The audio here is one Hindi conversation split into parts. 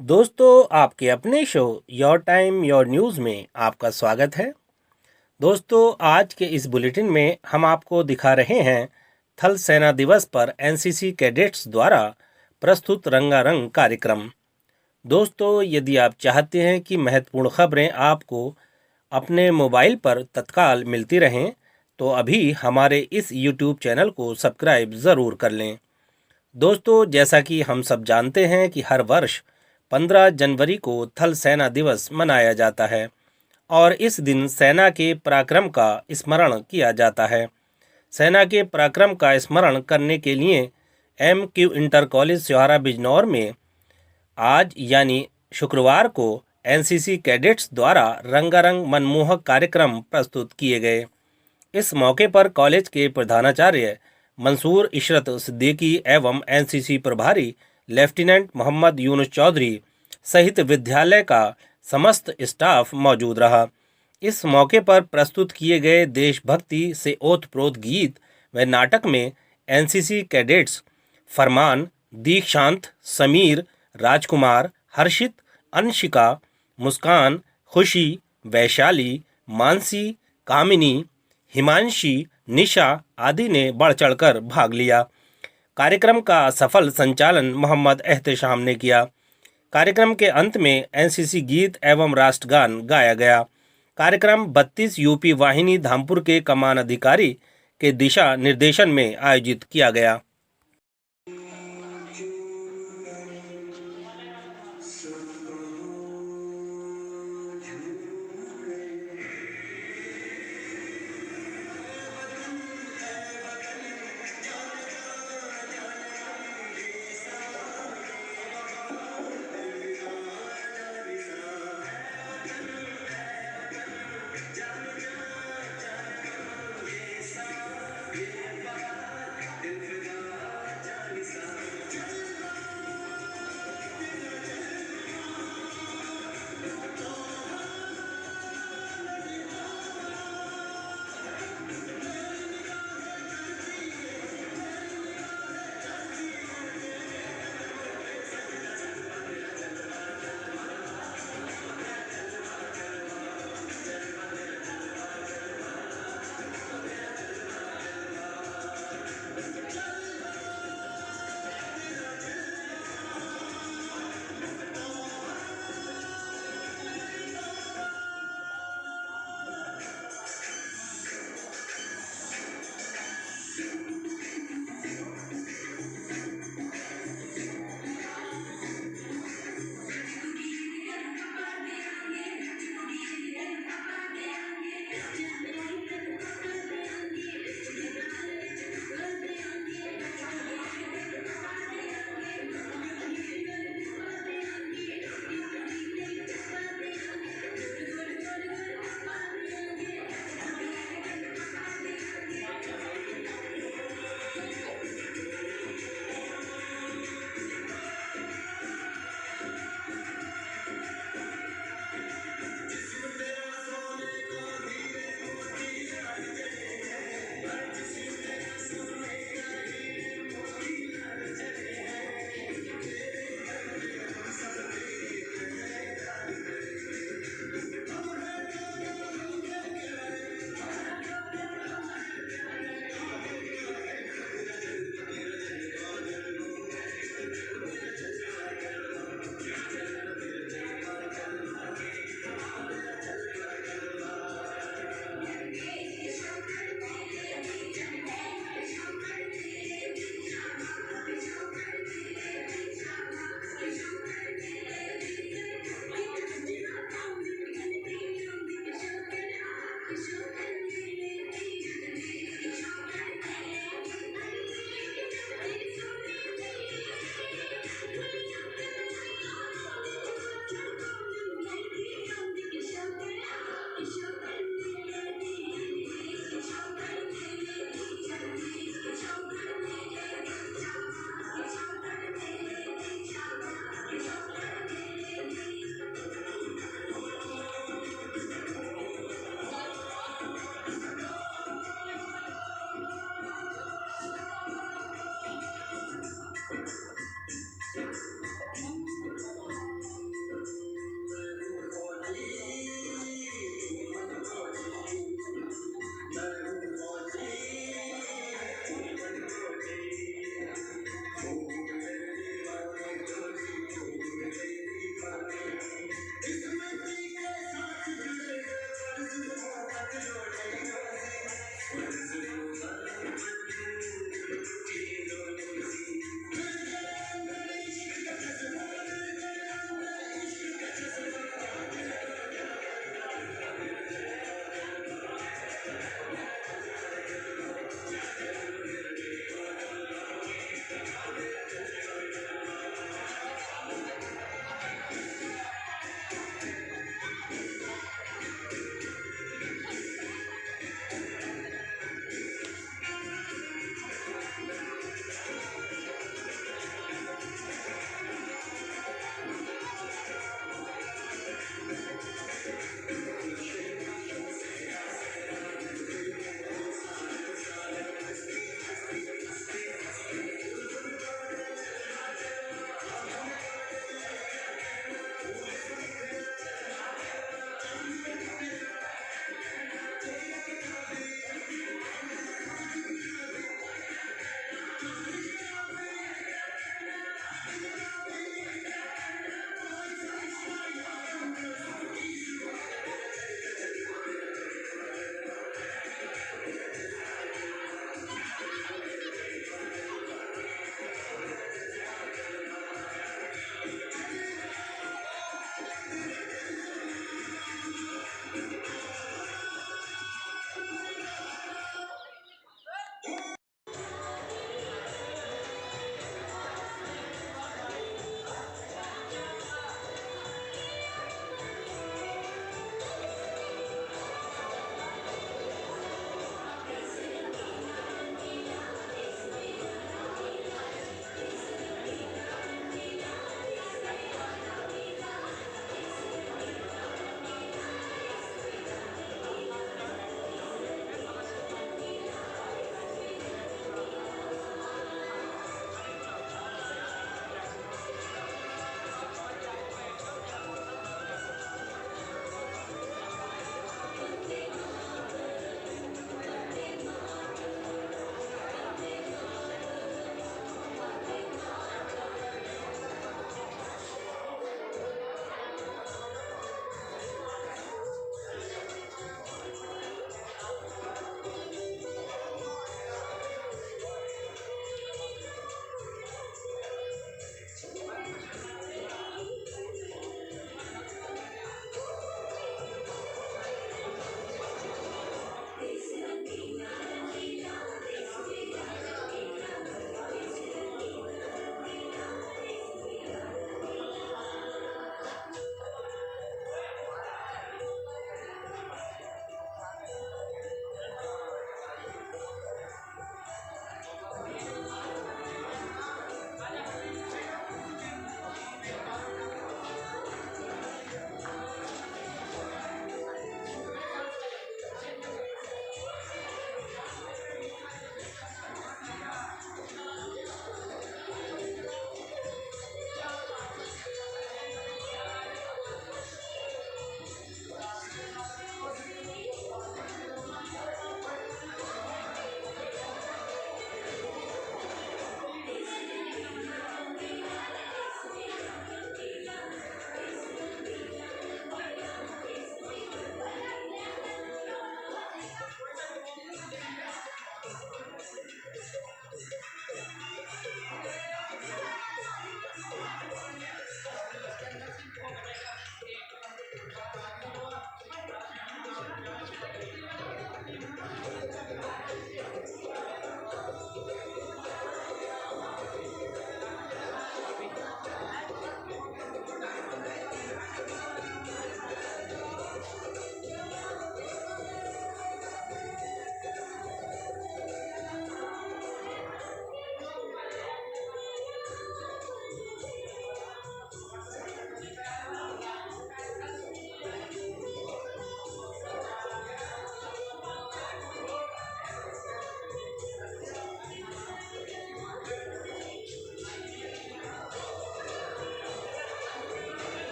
दोस्तों, आपके अपने show your time your news में आपका स्वागत है। दोस्तों, आज के इस बुलेटिन में हम आपको दिखा रहे हैं थल सेना दिवस पर एनसीसी कैडेट्स द्वारा प्रस्तुत रंगारंग कार्यक्रम। दोस्तों, यदि आप चाहते हैं कि महत्वपूर्ण खबरें आपको अपने मोबाइल पर तत्काल मिलती रहें, तो अभी हमारे इस यूट्यूब चैनल को सब्सक्राइब ज़रूर कर लें। दोस्तों, जैसा कि हम सब जानते हैं कि हर वर्ष 15 जनवरी को थल सेना दिवस मनाया जाता है और इस दिन सेना के पराक्रम का स्मरण किया जाता है। सेना के पराक्रम का स्मरण करने के लिए MQ inter college Seohara Bijnor में आज यानी शुक्रवार को एनसीसी कैडेट्स द्वारा रंगारंग मनमोहक कार्यक्रम प्रस्तुत किए गए। इस मौके पर कॉलेज के प्रधानाचार्य मंसूर इशरत सिद्दीकी एवं एनसीसी प्रभारी लेफ्टिनेंट मोहम्मद यूनुस चौधरी सहित विद्यालय का समस्त स्टाफ मौजूद रहा। इस मौके पर प्रस्तुत किए गए देशभक्ति से ओतप्रोत गीत व नाटक में एनसीसी कैडेट्स फरमान, दीक्षांत, समीर, राजकुमार, हर्षित, अंशिका, मुस्कान, खुशी, वैशाली, मानसी, कामिनी, हिमांशी, निशा आदि ने बढ़ चढ़कर भाग लिया। कार्यक्रम का सफल संचालन मोहम्मद एहतेशाम ने किया। कार्यक्रम के अंत में एनसीसी गीत एवं राष्ट्रगान गाया गया। कार्यक्रम 32 यूपी वाहिनी धामपुर के कमान अधिकारी के दिशा निर्देशन में आयोजित किया गया।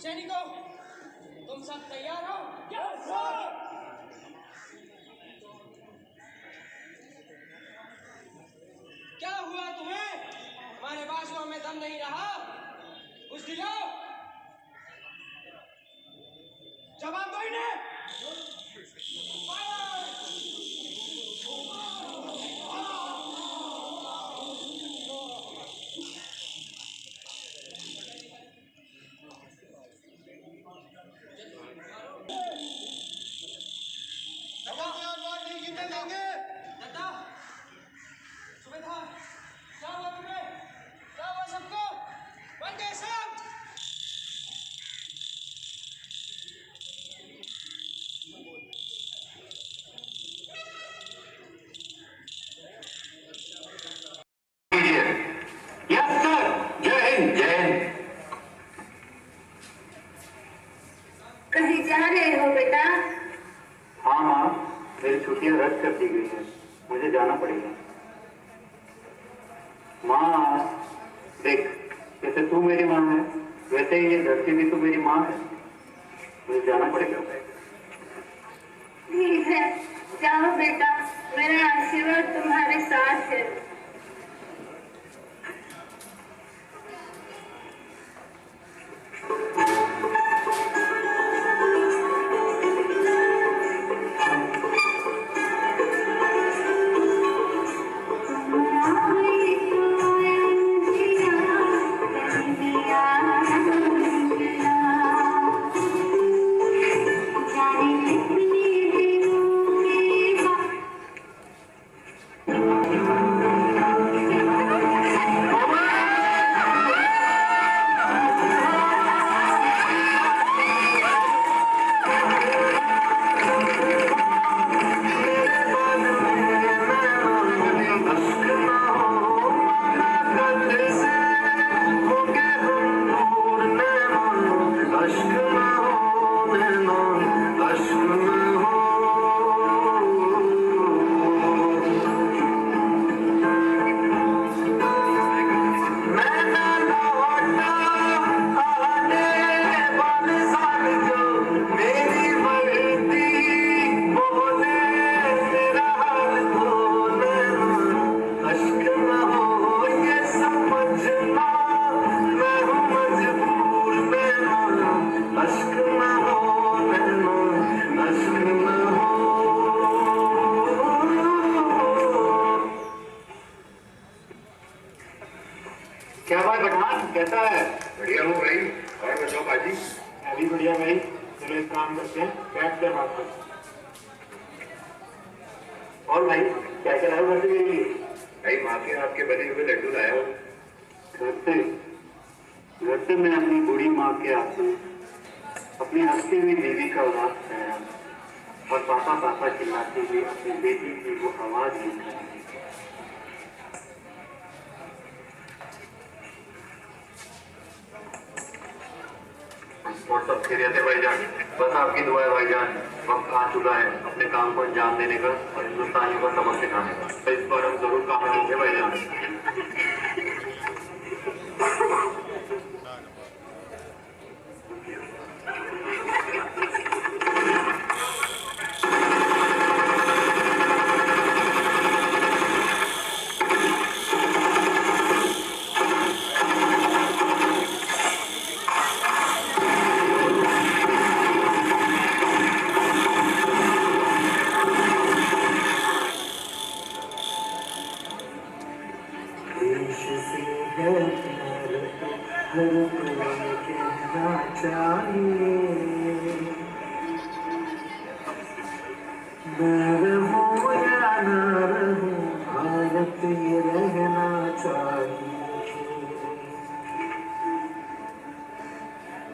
सैनिकों, तुम सब तैयार हो? Yes sir. क्या हुआ तुम्हें? हमारे बाजुओं में दम नहीं रहा? कुछ दिलाओ। जवाब दो इन्हें। दादा, सुबेदार, क्या हुआ तुम्हें? क्या हुआ सबको? बंदे सब! Yes sir. जय हिंद। जय हिंद। कहीं जा रहे हो बेटा? हाँ माँ, मेरी छुट्टियां रद्द कर दी गई है, मुझे जाना पड़ेगा। माँ देख, जैसे तू मेरी माँ है वैसे ही ये धरती भी तो मेरी माँ है, मुझे जाना पड़ेगा। ठीक है, जाओ बेटा, मेरा आशीर्वाद तुम्हारे साथ है। क्या भाई पठान, कैसा है? बढ़िया हूँ भाई। और बताओ बाजी। मैं भी बढ़िया भाई। चलो एक काम करते हैं, बैठ कर बात करते हैं। और भाई क्या क्या लाया घर से मेरे लिए? भाई माँ के हाथ के बने हुए लड्डू लाया हूँ। घर से मैं अपनी बूढ़ी माँ के हाथ से अपनी हंसती हुई बीवी का उदास चेहरा और पापा पापा चिल्लाती हुई अपनी बेटी की वो आवाज नहीं। और सब खैरियत है भाईजान। बस आपकी दुआ है भाईजान। वक्त आ चुका है अपने काम को अंजाम देने का और हिंदुस्तानियों को सबक सिखाने का। तो इस बार हम जरूर कामयाब होंगे भाईजान।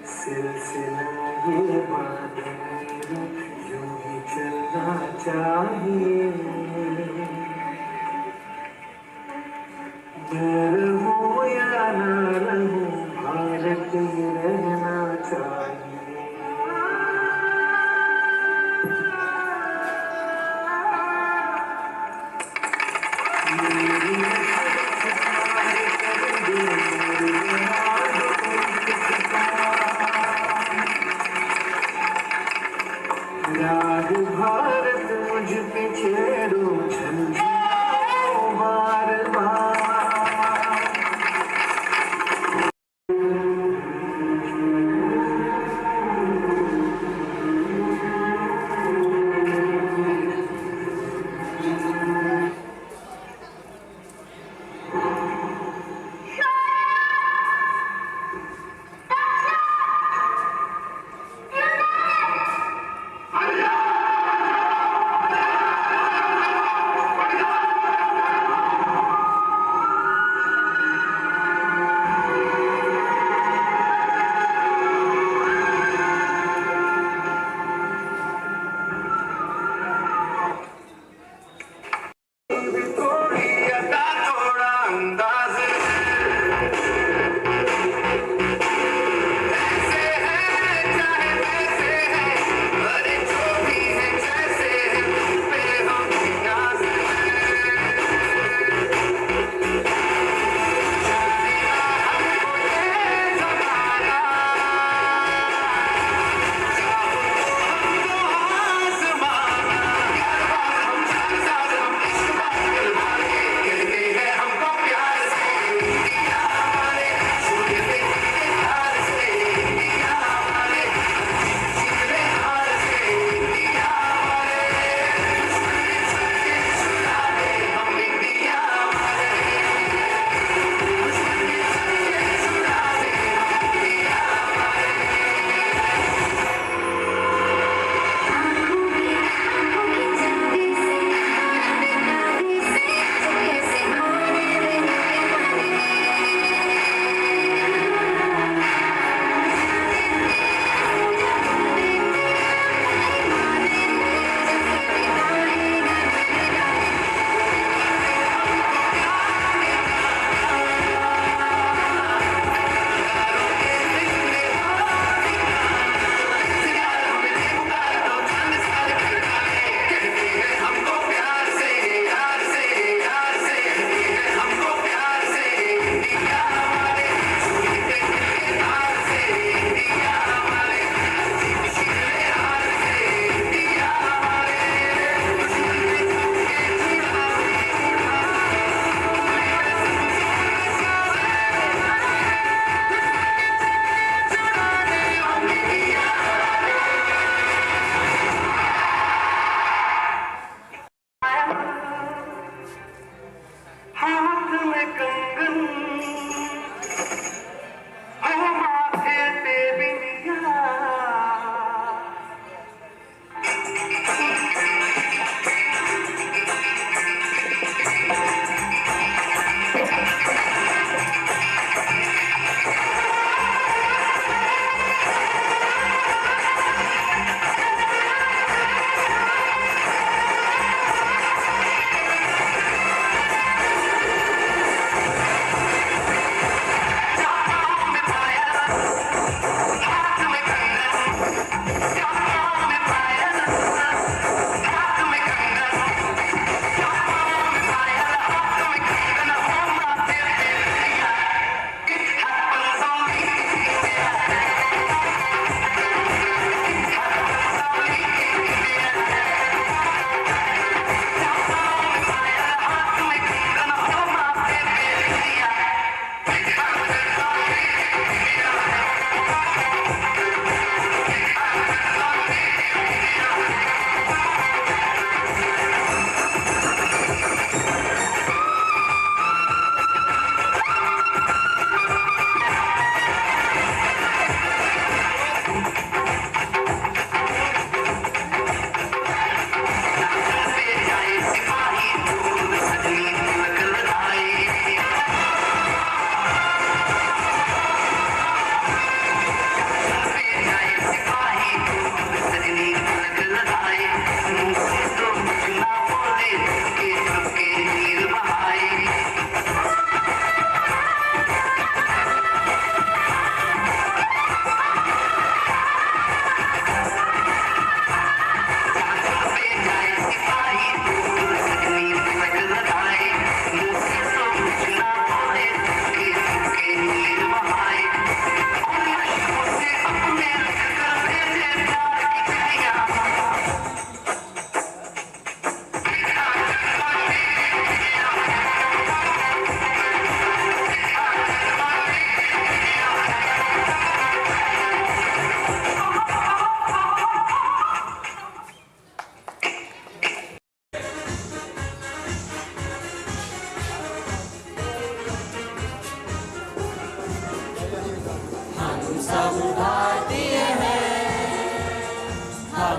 सिलसिला ये बातें यूं ही चलना चाहिए। मैं रहूं या ना रहूं, भारत ये रहना चाहिए। राग भारत मुझ पे छेड़ो झंझाओ बार बार।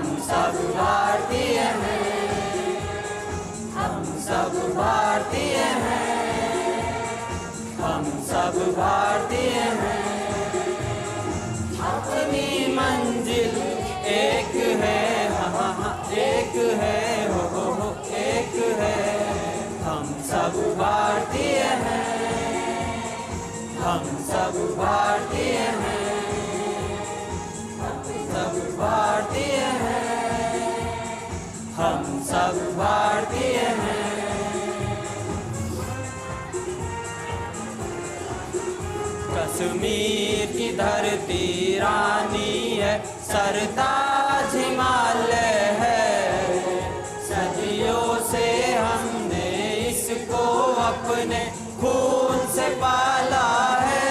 हम सब भारतीय हैं, हम सब भारतीय हैं, हम सब भारतीय हैं। अपनी मंजिल एक है, हाँ हाँ एक है, हो एक है। हम सब भारतीय हैं, हम सब भारतीय हैं, हम सब भारतीय हैं, हम सब भारतीय हैं। कश्मीर की धरती रानी है, सरताज हिमालय है। सदियों से हमने इसको अपने खून से पाला है।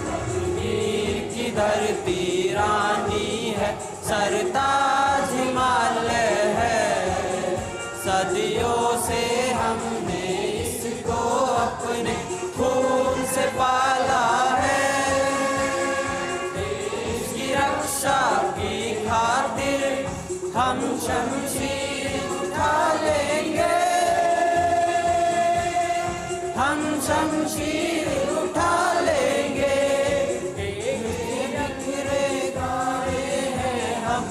कश्मीर की धरती रानी है, सरताज हिमालय है। सदियों से हमने इसको अपने खून से पाला है। देश की रक्षा की खातिर हम शमशीर उठा लेंगे, हम शमशीर उठा लेंगे। बिखरे गाड़े हैं हम,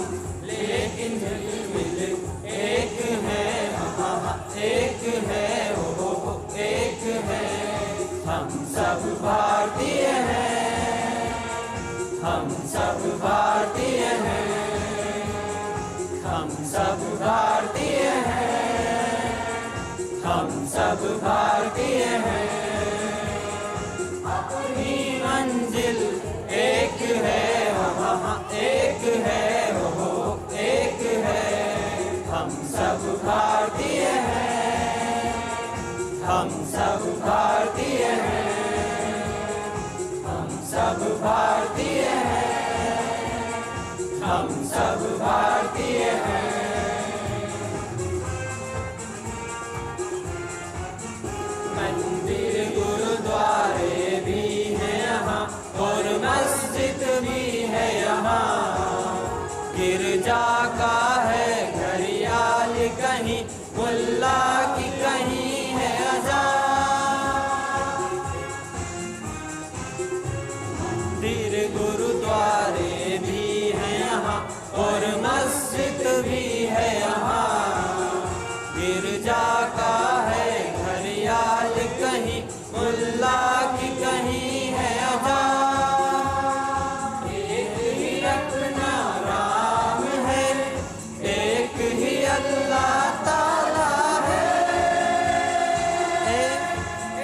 लेकिन दिल एक है, एक है, हो एक है। हम सब भारतीय हैं, हम सब भारतीय हैं, हम सब भारतीय हैं, हम सब भारतीय हैं। अपनी मंजिल एक है, हाँ एक है, हो एक है। हम सब भारतीय हैं, हम सब भारतीय हैं, हम सब भारतीय हैं, हम सब भारतीय हैं। मंदिर गुरुद्वारे भी हैं यहाँ, और मस्जिद भी है यहाँ। गिरजा का है घड़ियाल कहीं, मुल्ला की कहीं है अज़ान। मंदिर गुरुद्वारे भी हैं यहाँ, और मस्जिद भी है यहाँ। गिरजा का है घड़ियाल कहीं, मुल्ला की कहीं है अज़ान। एक ही अपना राम है, एक ही अल्लाह ताला है,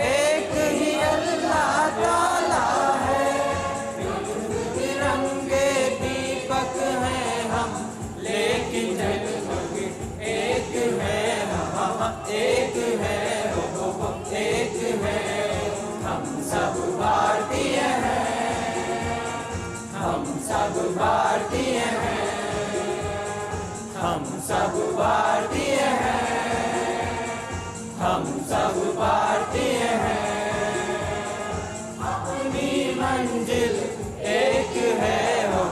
एक ही अल्लाह ताला है। तिरंगे दीपक हैं हम, लेकिन जगमग एक है, एक है, हो एक है। हम सब भारतीय हैं, हम सब भारतीय हैं, हम सब भारतीय हैं, हम सब भारतीय हैं। अपनी मंजिल एक है, हो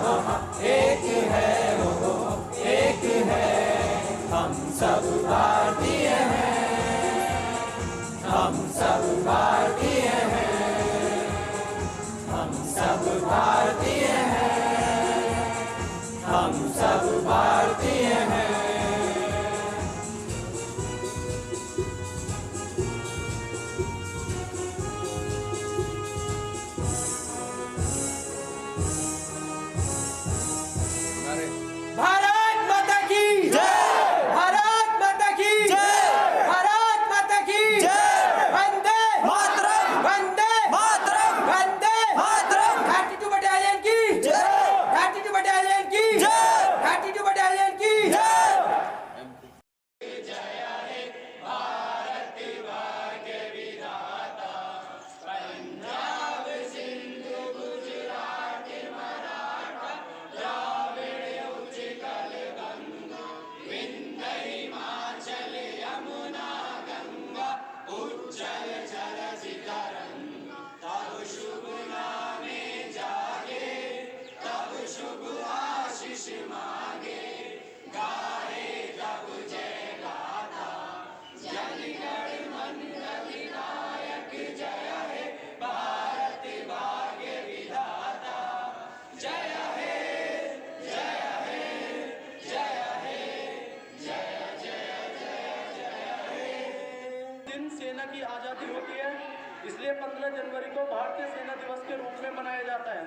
एक है, हो एक है। हम सब भारतीय हैं, हम सब भारतीय हैं, हम सब भारतीय हैं, हम सब भारतीय हैं। भारत माता की जय, भारत माता की जय, भारत माता की जय। वंदे मातरम, वंदे मातरम, वंदे मातरम। 32 बटालियन की जय, 32 बटालियन की जय, 32 बटालियन की जय। आज़ादी होती है, इसलिए 15 जनवरी को भारतीय सेना दिवस के रूप में मनाया जाता है।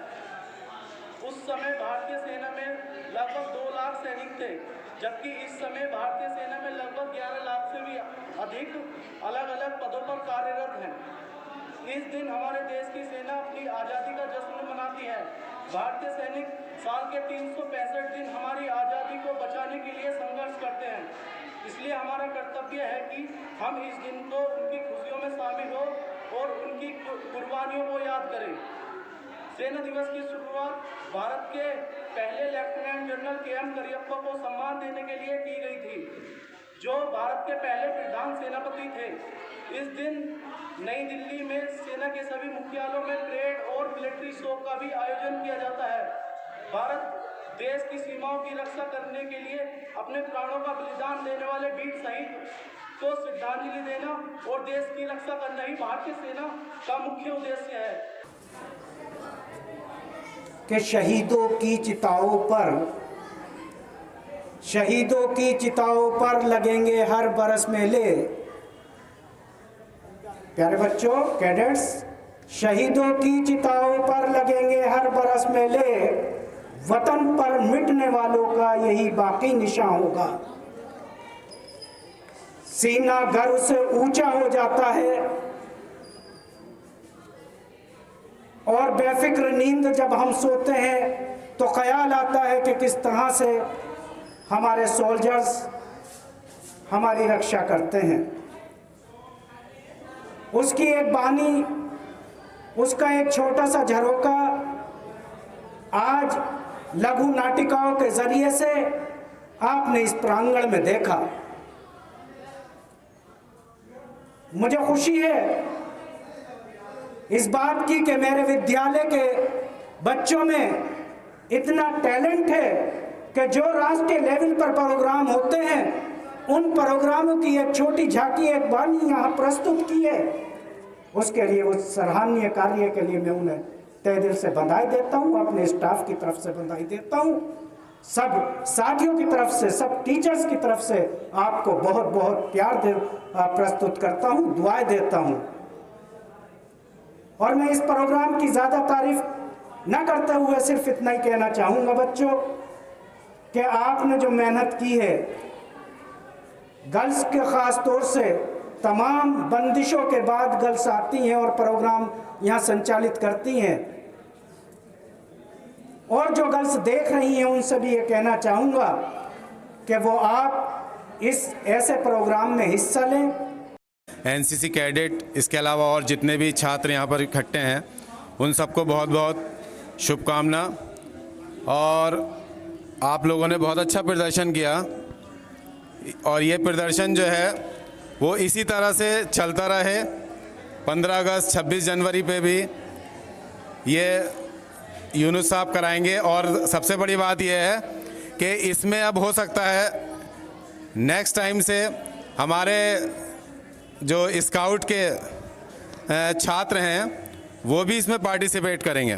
उस समय भारतीय सेना में लगभग 2 लाख सैनिक थे, जबकि इस समय भारतीय सेना में लगभग 11 लाख से भी अधिक अलग अलग पदों पर कार्यरत हैं। इस दिन हमारे देश की सेना अपनी आज़ादी का जश्न मनाती है। भारतीय सैनिक साल के 365 दिन हमारी आज़ादी को बचाने के लिए संघर्ष करते हैं, इसलिए हमारा कर्तव्य है कि हम इस दिन को उनकी खुशियों में शामिल हो और उनकी कुर्बानियों को याद करें। सेना दिवस की शुरुआत भारत के पहले लेफ्टिनेंट जनरल के.एम. करियप्पा को सम्मान देने के लिए की गई थी, जो भारत के पहले प्रधान सेनापति थे। इस दिन नई दिल्ली में सेना के सभी मुख्यालयों में परेड और मिलिट्री शो का भी आयोजन किया जाता है। भारत देश की सीमाओं की रक्षा करने के लिए अपने प्राणों का बलिदान देने वाले वीर शहीद को श्रद्धांजलि देना और देश की रक्षा करना ही भारतीय सेना का मुख्य उद्देश्य है। कि शहीदों की चिताओं पर लगेंगे हर बरस मेले। प्यारे बच्चों, कैडेट्स, शहीदों की चिताओं पर लगेंगे हर बरस मेले, वतन पर मिटने वालों का यही बाकी निशान होगा। सीना गर्व से ऊंचा हो जाता है और बेफिक्र नींद जब हम सोते हैं तो ख्याल आता है कि किस तरह से हमारे सोल्जर्स हमारी रक्षा करते हैं। उसकी एक बानी, उसका एक छोटा सा झरोका आज लघु नाटिकाओं के जरिए से आपने इस प्रांगण में देखा। मुझे खुशी है इस बात की कि मेरे विद्यालय के बच्चों में इतना टैलेंट है कि जो राष्ट्रीय लेवल पर प्रोग्राम होते हैं उन प्रोग्रामों की एक छोटी झांकी, एक बानी यहाँ प्रस्तुत की है। उसके लिए, उस सराहनीय कार्य के लिए मैं उन्हें तहे दिल से बधाई देता हूँ, अपने स्टाफ की तरफ से बधाई देता हूँ, सब साथियों की तरफ से, सब टीचर्स की तरफ से आपको बहुत बहुत प्यार प्रस्तुत करता हूँ, दुआएं देता हूँ। और मैं इस प्रोग्राम की ज़्यादा तारीफ न करते हुए सिर्फ इतना ही कहना चाहूँगा बच्चों कि आपने जो मेहनत की है, गर्ल्स के ख़ास तौर से तमाम बंदिशों के बाद गर्ल्स आती हैं और प्रोग्राम यहाँ संचालित करती हैं, और जो गर्ल्स देख रही हैं उनसे भी ये कहना चाहूँगा कि वो आप इस ऐसे प्रोग्राम में हिस्सा लें। एनसीसी कैडेट, इसके अलावा और जितने भी छात्र यहाँ पर इकट्ठे हैं, उन सबको बहुत बहुत शुभकामना। और आप लोगों ने बहुत अच्छा प्रदर्शन किया और ये प्रदर्शन जो है वो इसी तरह से चलता रहे। 15 अगस्त 26 जनवरी पे भी ये यूनुस साहब कराएंगे। और सबसे बड़ी बात यह है कि इसमें अब हो सकता है नेक्स्ट टाइम से हमारे जो स्काउट के छात्र हैं वो भी इसमें पार्टिसिपेट करेंगे।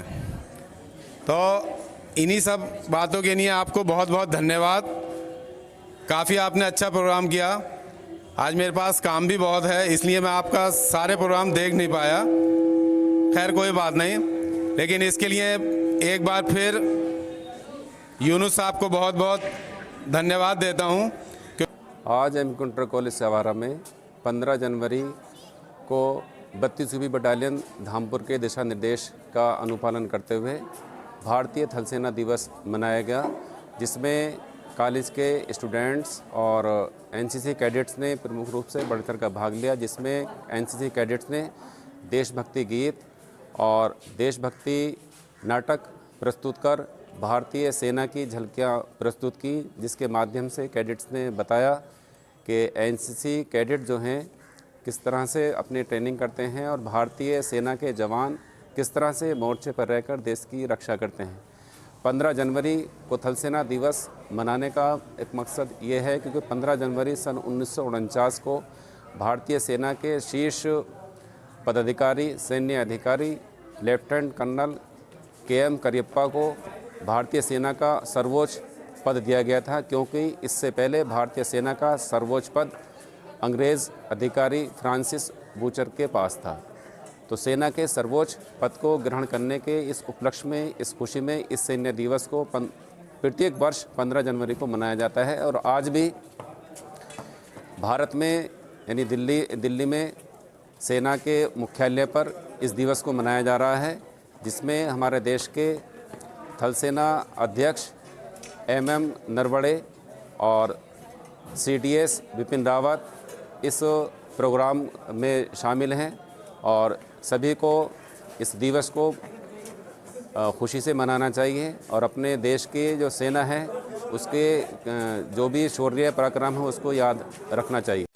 तो इन्हीं सब बातों के लिए आपको बहुत बहुत धन्यवाद। काफ़ी आपने अच्छा प्रोग्राम किया। आज मेरे पास काम भी बहुत है, इसलिए मैं आपका सारे प्रोग्राम देख नहीं पाया। खैर कोई बात नहीं, लेकिन इसके लिए एक बार फिर यूनुस साहब को बहुत बहुत धन्यवाद देता हूँ। आज एम इंटर कॉलेज सवारा में 15 जनवरी को 32वीं बटालियन धामपुर के दिशा निर्देश का अनुपालन करते हुए भारतीय थल सेना दिवस मनाया गया, जिसमें कॉलेज के स्टूडेंट्स और एनसीसी कैडेट्स ने प्रमुख रूप से बढ़कर का भाग लिया, जिसमें एनसीसी कैडेट्स ने देशभक्ति गीत और देशभक्ति नाटक प्रस्तुत कर भारतीय सेना की झलकियाँ प्रस्तुत की, जिसके माध्यम से कैडेट्स ने बताया कि एनसीसी कैडेट जो हैं किस तरह से अपनी ट्रेनिंग करते हैं और भारतीय सेना के जवान किस तरह से मोर्चे पर रहकर देश की रक्षा करते हैं। 15 जनवरी को थल सेना दिवस मनाने का एक मकसद ये है क्योंकि 15 जनवरी सन 1949 को भारतीय सेना के शीर्ष पदाधिकारी, सैन्य अधिकारी लेफ्टिनेंट कर्नल के.एम. करियप्पा को भारतीय सेना का सर्वोच्च पद दिया गया था, क्योंकि इससे पहले भारतीय सेना का सर्वोच्च पद अंग्रेज़ अधिकारी फ्रांसिस बूचर के पास था। तो सेना के सर्वोच्च पद को ग्रहण करने के इस उपलक्ष्य में, इस खुशी में इस सैन्य दिवस को प्रत्येक वर्ष 15 जनवरी को मनाया जाता है। और आज भी भारत में यानी दिल्ली में सेना के मुख्यालय पर इस दिवस को मनाया जा रहा है, जिसमें हमारे देश के थल सेना अध्यक्ष MM नरवणे और CDS बिपिन रावत इस प्रोग्राम में शामिल हैं और सभी को इस दिवस को खुशी से मनाना चाहिए और अपने देश की जो सेना है उसके जो भी शौर्य पराक्रम है उसको याद रखना चाहिए।